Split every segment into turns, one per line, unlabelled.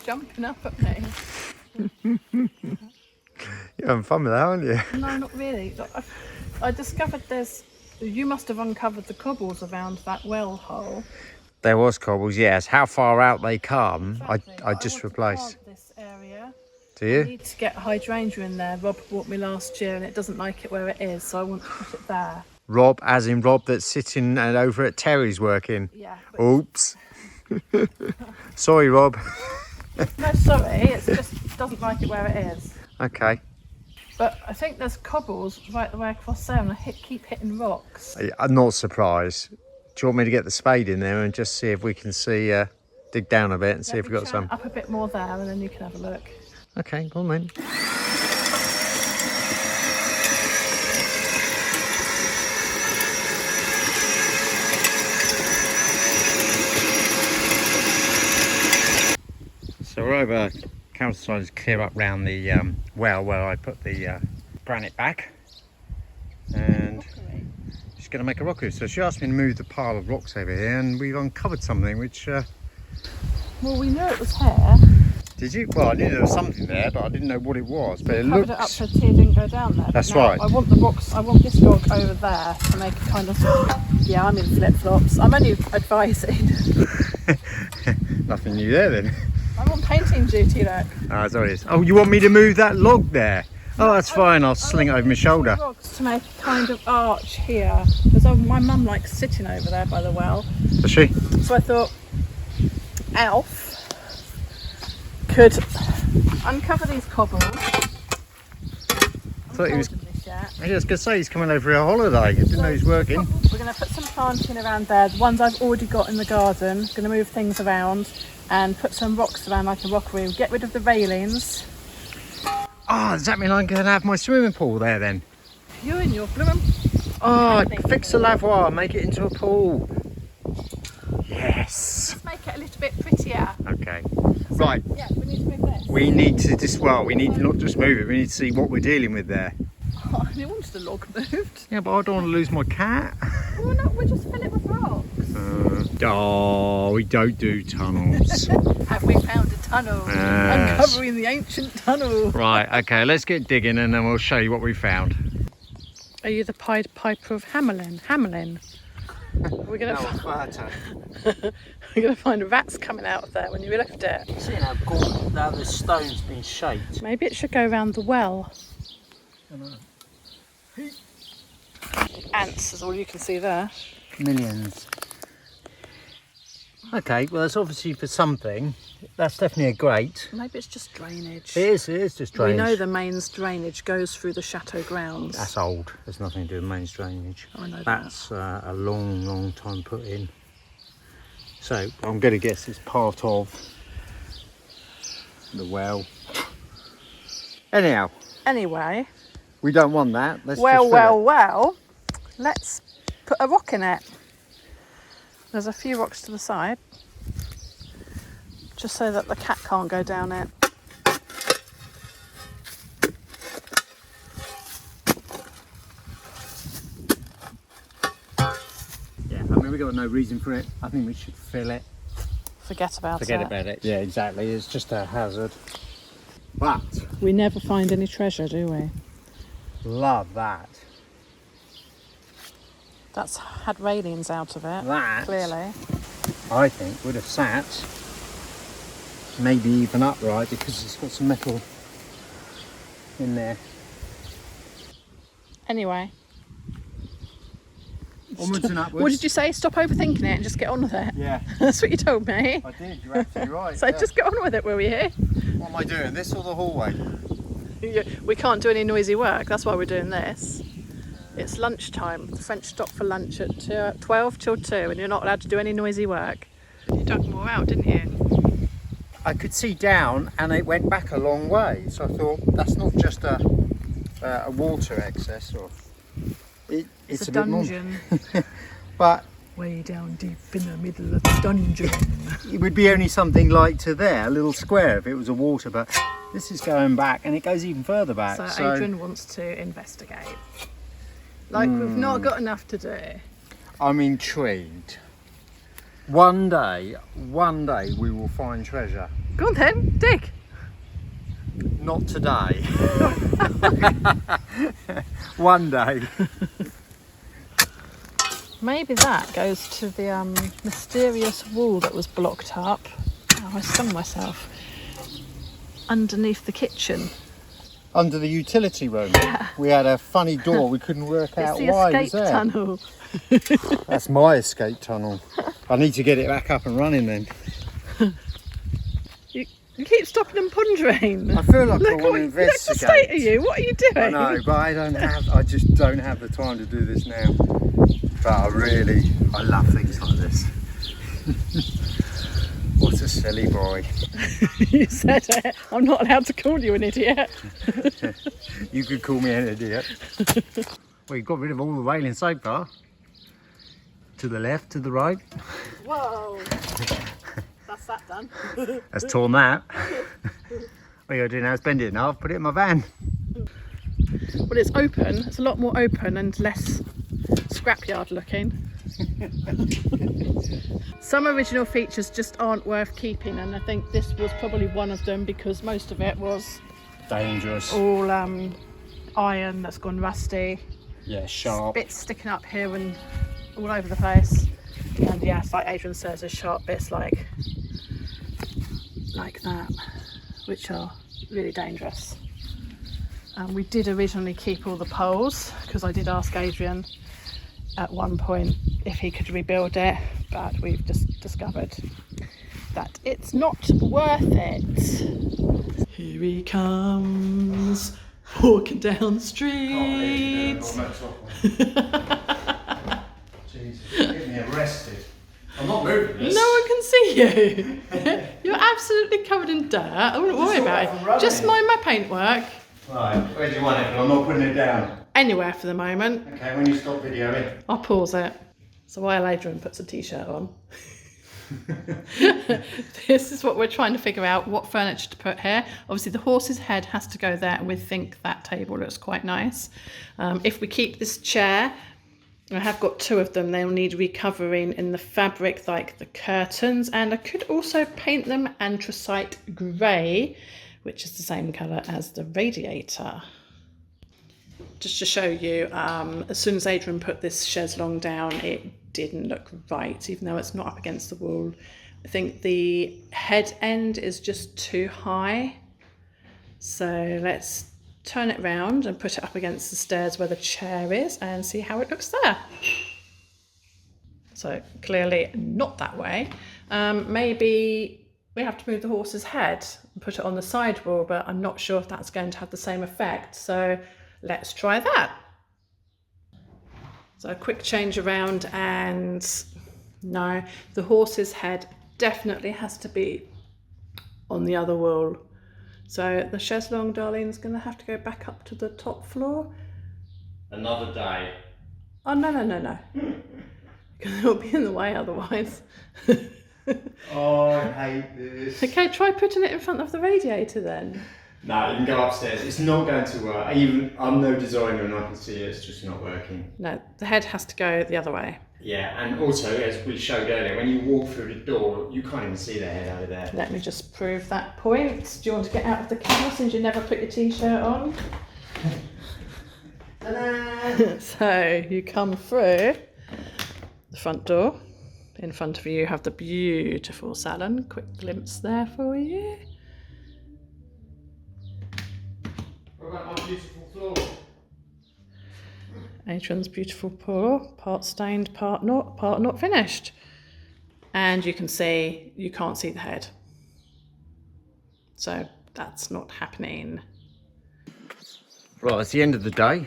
jumping up at me.
You're having fun with that, aren't you?
No, not really. I discovered you must have uncovered the cobbles around that well hole.
There was cobbles, yes. How far out they come,
Exactly.
I just replaced.
This area.
Do
I
you?
need to get hydrangea in there. Rob bought me last year and it doesn't like it where it is, so I want to put it there.
Rob, as in Rob that's sitting and over at Terry's working.
Yeah.
Oops. Sorry, Rob.
No, sorry, it just doesn't like it where it is.
Okay.
But I think there's cobbles right the way across there and I keep hitting rocks.
I'm not surprised. Do you want me to get the spade in there and just see if we can dig down a bit and see if we've got some?
Up a bit more there and then you can have a look.
Okay, go on then. So we're over Council to clear up round the well where I put the granite back, and she's going to make a rockery. So she asked me to move the pile of rocks over here, and we've uncovered something which...
Well, we knew it was here.
Did you? Well, I knew there was something there, but I didn't know what it was. But it
Covered
looks...
it up so the tear didn't go down there.
That's right.
I want the rocks. I want this rock over there to make a kind of... Yeah, I'm in flip-flops. I'm only advising.
Nothing new there then.
I'm on painting duty, look.
Ah, so it is. Oh, you want me to move that log there? Oh, that's fine. I'll sling it over my shoulder.
Rocks to make a kind of arch here, because my mum likes sitting over there by the well.
Does she?
So I thought Alf could uncover these cobbles.
I thought he was... I was going to say he's coming over here on holiday. I didn't know he was working.
We're going to put some planting around there. The ones I've already got in the garden. Going to move things around and put some rocks around like a rockery. Get rid of the railings.
Oh, does that mean I'm going to have my swimming pool there then?
You and your blooming...
Oh, fix the lavoir, make it into a pool. Yes.
Let's make it a little bit prettier.
Okay. Right.
Yeah, we need to move this.
We need to just, well, we need to not just move it, we need to see what we're dealing with there.
Oh, I only wanted the log moved.
Yeah, but I don't want to lose my cat.
Well, no, we'll just fill it with rocks.
Oh, we don't do tunnels.
Have we found a tunnel?
Yes.
Uncovering the ancient tunnel.
Right, okay, let's get digging and then we'll show you what we found.
Are you the Pied Piper of Hamelin? We're gonna we're gonna find rats coming out of there when you lift it.
See how the stone's been shaped.
Maybe it should go around the well.
I know.
Ants is all you can see there.
Millions. Okay, well that's obviously for something. That's definitely a grate.
Maybe it's just drainage.
It is just drainage.
We know the mains drainage goes through the chateau grounds.
That's old. There's nothing to do with mains drainage.
I know
That's a long time put in. So I'm going to guess it's part of the well. Anyhow.
Anyway.
We don't want that. Let's
Well. Let's put a rock in it. There's a few rocks to the side, just so that the cat can't go down it.
Yeah, I mean, we've got no reason for it. I think we should fill it.
Forget about
it. Yeah, exactly. It's just a hazard. But
we never find any treasure, do we?
Love that.
That's had railings out of it.
That,
clearly,
I think, would have sat maybe even upright because it's got some metal in there.
Anyway.
Onwards and upwards.
What did you say? Stop overthinking it and just get on with it.
Yeah.
That's what you told me.
I did, you're absolutely right.
So just get on with it, will you?
What am I doing, this or the hallway?
We can't do any noisy work, that's why we're doing this. It's lunchtime. The French stop for lunch at 12 till 2 and you're not allowed to do any noisy work. You dug more out, didn't you?
I could see down and it went back a long way, so I thought that's not just a water excess, or it's a
dungeon.
Bit more. But
way down deep in the middle of the dungeon.
It would be only something like to there, a little square if it was a water, but this is going back and it goes even further back.
So Adrian wants to investigate. Like we've not got enough to do.
I'm intrigued. One day we will find treasure.
Go on then, dig.
Not today. One day.
Maybe that goes to the mysterious wall that was blocked up. Oh, I stung myself. Underneath the kitchen.
Under the utility room, we had a funny door. We couldn't work out
It's the
why it was
escape
there.
tunnel.
That's my escape tunnel. I need to get it back up and running then.
You keep stopping and pondering.
I feel like I
Look
want to
what
investigate.
state are you? What are you doing?
I know, but I just don't have the time to do this now. But I love things like this. What a silly boy.
You said it. I'm not allowed to call you an idiot.
You could call me an idiot. Well, you've got rid of all the railing so far. To the left, to the right.
Whoa. That's that done.
That's torn that. What you gotta do now is bend it enough, put it in my van.
Well, it's open. It's a lot more open and less scrapyard looking. Some original features just aren't worth keeping, and I think this was probably one of them because most of it was
Dangerous.
all iron that's gone rusty.
Yeah, sharp.
Bits sticking up here and all over the place. And yes, like Adrian says, there's sharp bits like that, which are really dangerous. We did originally keep all the poles because I did ask Adrian at one point if he could rebuild it, but we've just discovered that it's not worth it. Here he comes, walking down the street.
Jesus, get me arrested. I'm not moving this.
No one can see you. You're absolutely covered in dirt. I wouldn't worry about it. Just mind my paintwork.
Right, where do you want it? I'm not putting it down.
Anywhere for the moment.
Okay, when you stop videoing.
I'll pause it. So while Adrian puts a t-shirt on. This is what we're trying to figure out, what furniture to put here. Obviously the horse's head has to go there, and we think that table looks quite nice. If we keep this chair, I have got two of them, they'll need recovering in the fabric like the curtains, and I could also paint them anthracite grey, which is the same colour as the radiator. Just to show you, as soon as Adrian put this chaise longue down, it didn't look right, even though it's not up against the wall. I think the head end is just too high. So let's turn it round and put it up against the stairs where the chair is and see how it looks there. So clearly not that way. Maybe we have to move the horse's head and put it on the side wall, but I'm not sure if that's going to have the same effect. So let's try that. So a quick change around, and no, the horse's head definitely has to be on the other wall. So the chaise longue, darling, is going to have to go back up to the top floor.
Another day.
Oh, no. Because it'll be in the way otherwise.
Oh, I hate this.
Okay, try putting it in front of the radiator then.
No, you can go upstairs. It's not going to work. I'm no designer and I can see it's just not working.
No, the head has to go the other way.
Yeah, and also, as we showed earlier, when you walk through the door, you can't even see the head over there.
Let me just prove that point. Do you want to get out of the camera since you never put your t-shirt on? So you come through the front door. In front of you, you have the beautiful salon. Quick glimpse there for you.
What about my beautiful floor?
Adrian's beautiful floor, part stained, part not finished. And you can see, you can't see the head. So that's not happening.
Right, it's the end of the day.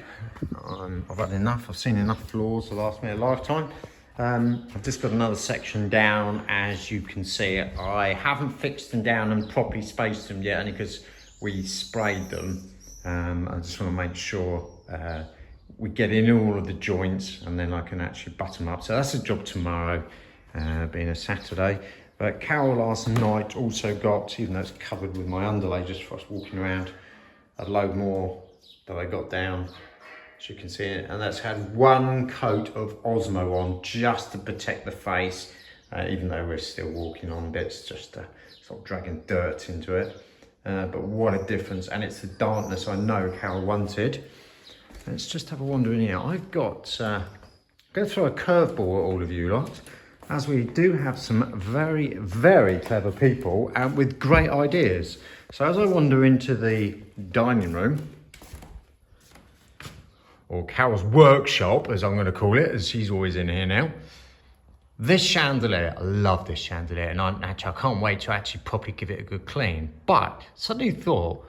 I've had enough. I've seen enough floors to last me a lifetime. I've just got another section down, as you can see. I haven't fixed them down and properly spaced them yet, only because we sprayed them. I just want to make sure we get in all of the joints, and then I can actually button them up. So that's a job tomorrow, being a Saturday. But Carol last night also got, even though it's covered with my underlay just for us walking around, a load more that I got down, as you can see it, and that's had one coat of Osmo on just to protect the face. even though we're still walking on bits, just sort of dragging dirt into it. But what a difference, and it's the darkness I know Carol wanted. Let's just have a wander in here. I've got, I'm going to throw a curveball at all of you lot, as we do have some very, very clever people and with great ideas. So as I wander into the dining room, or Carol's workshop, as I'm going to call it, as she's always in here now. This chandelier, I love this chandelier, and I can't wait to actually properly give it a good clean. But suddenly thought,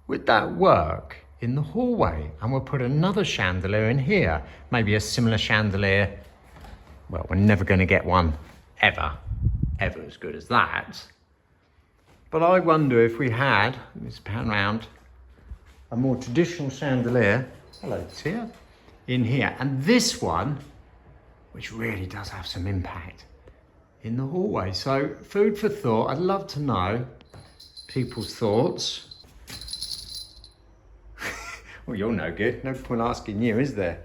would that work in the hallway? And we'll put another chandelier in here, maybe a similar chandelier. Well, we're never going to get one ever as good as that. But I wonder if we had, let's pan around, a more traditional chandelier. Hello, Tia. In here, and this one, which really does have some impact in the hallway. So, food for thought. I'd love to know people's thoughts. Well, you're no good. No point asking you, is there?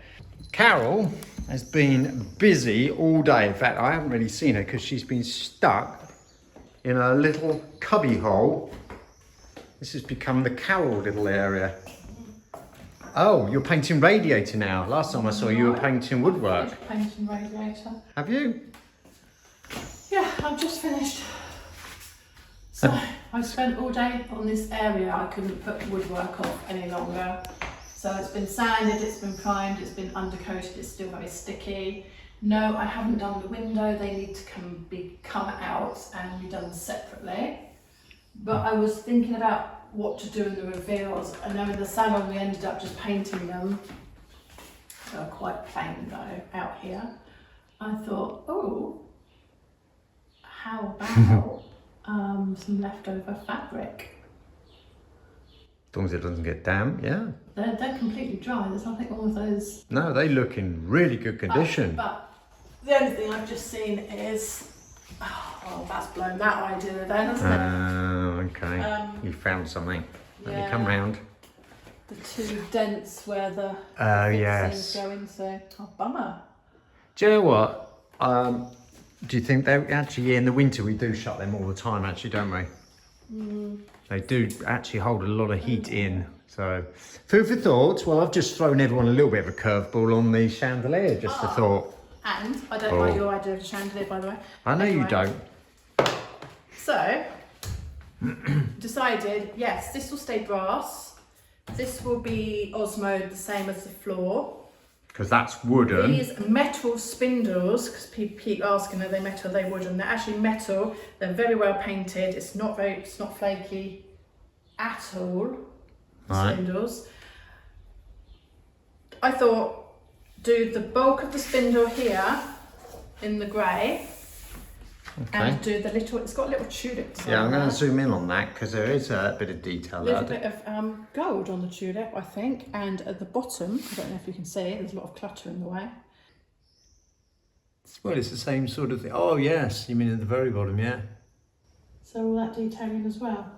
Carol has been busy all day. In fact, I haven't really seen her because she's been stuck in a little cubby hole. This has become the Carol little area. Oh, you're painting radiator now. Last time I saw you were painting woodwork.
Painting radiator.
Have you?
Yeah, I've just finished. So I spent all day on this area. I couldn't put woodwork off any longer. So it's been sanded, it's been primed, it's been undercoated, it's still very sticky. No, I haven't done the window. They need to come out and be done separately. But I was thinking about what to do in the reveals. I know in the salon we ended up just painting them. They're quite plain though, out here. I thought, oh, how about some leftover fabric?
As long as it doesn't get damp, yeah.
They're completely dry. There's nothing wrong with those.
No, they look in really good condition.
But the only thing I've just seen is, oh, that's blown that idea then, hasn't it?
Okay. You found something. Let me come
yeah.
round.
The two dents where the
yes.
things go into. Oh, bummer.
Do you know what? Do you think they actually, in the winter, we do shut them all the time, actually, don't we? They do actually hold a lot of heat in. So, food for thought. Well, I've just thrown everyone a little bit of a curveball on the chandelier, just for thought.
And I don't like your idea of a chandelier, by the way.
I know
anyway,
you don't.
So, decided, yes, this will stay brass. This will be osmoed the same as the floor.
Because that's wooden.
These metal spindles, because people keep asking, are they metal, are they wooden? They're actually metal. They're very well painted. It's not flaky at all.
Right.
Spindles. I thought, do the bulk of the spindle here in the grey, and do the little. It's got a little tulip design.
Yeah, I'm going to zoom in on that because there is a bit of detail
a
there.
little bit of gold on the tulip, I think, and at the bottom, I don't know if you can see it, there's a lot of clutter in the way.
Well, it's the same sort of thing. Oh, yes, you mean at the very bottom, yeah.
So all that detailing as well.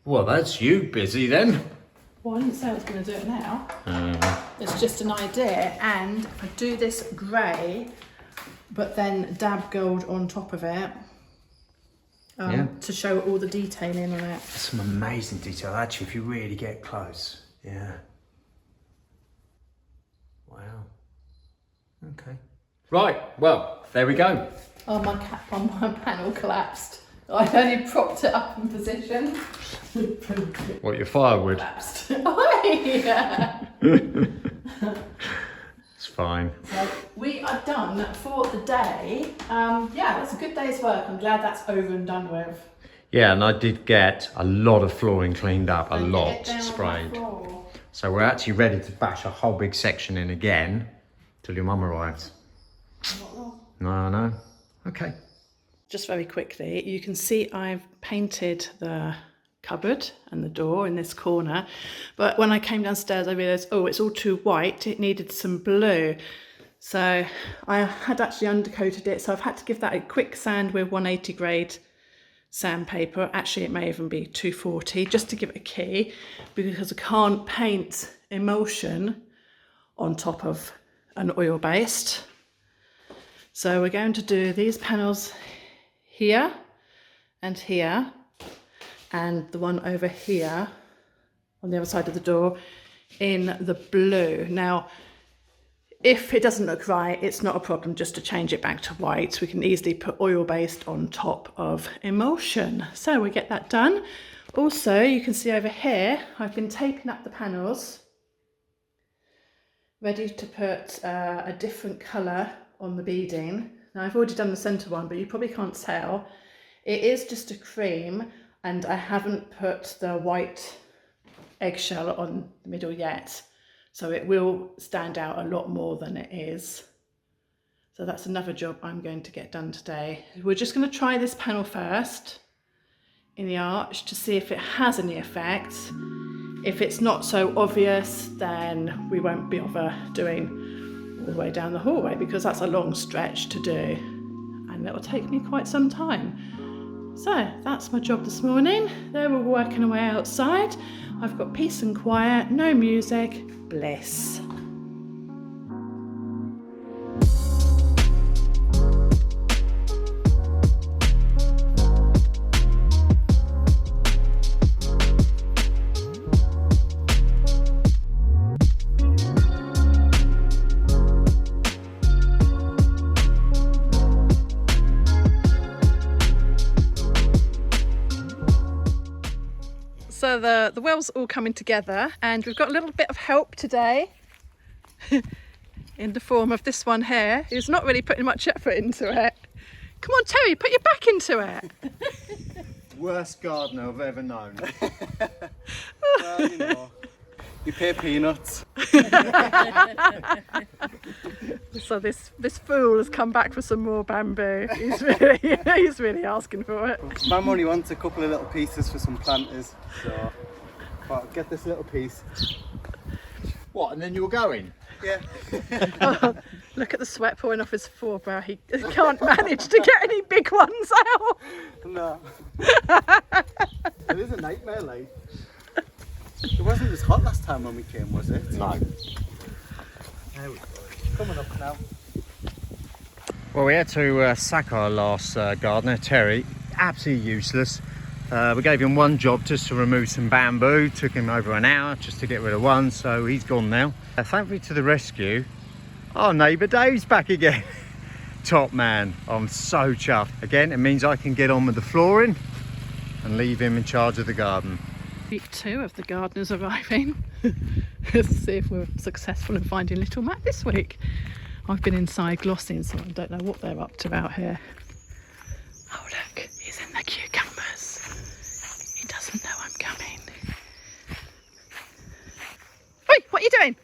Well, that's you busy then.
Well, I didn't say I was going to do it now. It's just an idea, and if I do this grey, but then dab gold on top of it, to show all the detailing on it.
There's some amazing detail, actually, if you really get close. Yeah. Wow. Okay. Right, well, there we go.
Oh, my cap on my panel collapsed. I only propped it up in position.
What, your firewood?
Collapsed. Oh, yeah.
It's fine.
So we are done for the day. Yeah, that's a good day's work. I'm glad that's over and done with.
Yeah, and I did get a lot of flooring cleaned up, a lot sprayed. So we're actually ready to bash a whole big section in again till your mum arrives.
Not long.
No. Okay.
Just very quickly, you can see I've painted the cupboard and the door in this corner, but when I came downstairs I realised, oh, it's all too white, it needed some blue. So I had actually undercoated it, so I've had to give that a quick sand with 180 grade sandpaper. Actually, it may even be 240, just to give it a key, because I can't paint emulsion on top of an oil-based. So we're going to do these panels here and here, and the one over here on the other side of the door in the blue. Now, if it doesn't look right, it's not a problem just to change it back to white. We can easily put oil-based on top of emulsion. So we get that done. Also, you can see over here, I've been taping up the panels, ready to put a different colour on the beading. Now, I've already done the centre one, but you probably can't tell. It is just a cream, and I haven't put the white eggshell on the middle yet. So it will stand out a lot more than it is. So that's another job I'm going to get done today. We're just going to try this panel first in the arch to see if it has any effect. If it's not so obvious, then we won't bother doing all the way down the hallway, because that's a long stretch to do and it will take me quite some time. So that's my job this morning. They're all working away outside. I've got peace and quiet, no music, bliss. So the well's all coming together, and we've got a little bit of help today in the form of this one here, who's not really putting much effort into it. Come on, Terry, put your back into it.
Worst gardener I've ever known.
Well, you know, you pay peanuts.
So this fool has come back for some more bamboo. He's really asking for it.
Mum only wants a couple of little pieces for some planters, so I'll get this little piece.
What, and then you were going?
Yeah.
Oh, look at the sweat pouring off his forebrow. He can't manage to get any big ones out.
No. It is a nightmare, like. It wasn't as hot last time when we came, was it?
No.
There we go. Coming up now.
Well, we had to sack our last gardener, Terry. Absolutely useless. We gave him one job just to remove some bamboo. Took him over an hour just to get rid of one, so he's gone now. Thankfully to the rescue, our neighbour Dave's back again. Top man, I'm so chuffed. Again, it means I can get on with the flooring and leave him in charge of the garden.
Week 2 of the gardeners arriving. Let's see if we're successful in finding little Matt this week. I've been inside glossing, so I don't know what they're up to out here. Oh look, he's in the cucumbers. He doesn't know I'm coming. Oi, what are you doing?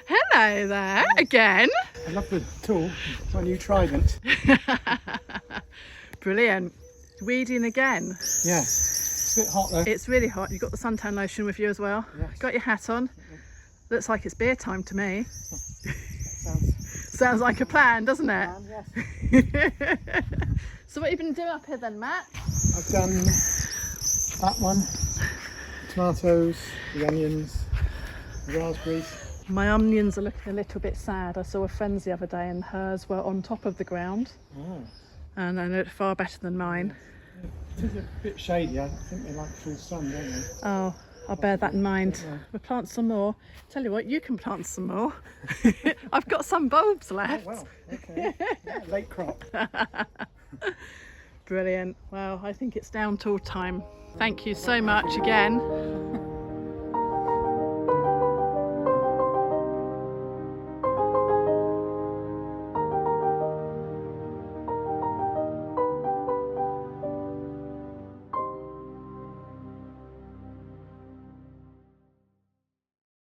Hello there, again.
I love the tool. It's my new trident.
Brilliant. Weeding again.
Yeah. It's a bit hot though.
It's really hot. You've got the suntan lotion with you as well.
Yes.
Got your hat on. Looks like it's beer time to me. Sounds like a plan, doesn't it?
Yes.
So what have you been doing up here then, Matt?
I've done that one, tomatoes, the onions, the raspberries.
My onions are looking a little bit sad. I saw a friend's the other day and hers were on top of the ground.
Oh.
And they look far better than mine.
It is a bit shady. I think they like full sun, don't they?
Oh, I'll bear that in mind.
Yeah.
We'll plant some more. Tell you what, you can plant some more. I've got some bulbs left.
Oh, well, okay. Yeah, late crop.
Brilliant. Well, I think it's down tool time. Thank you so much again.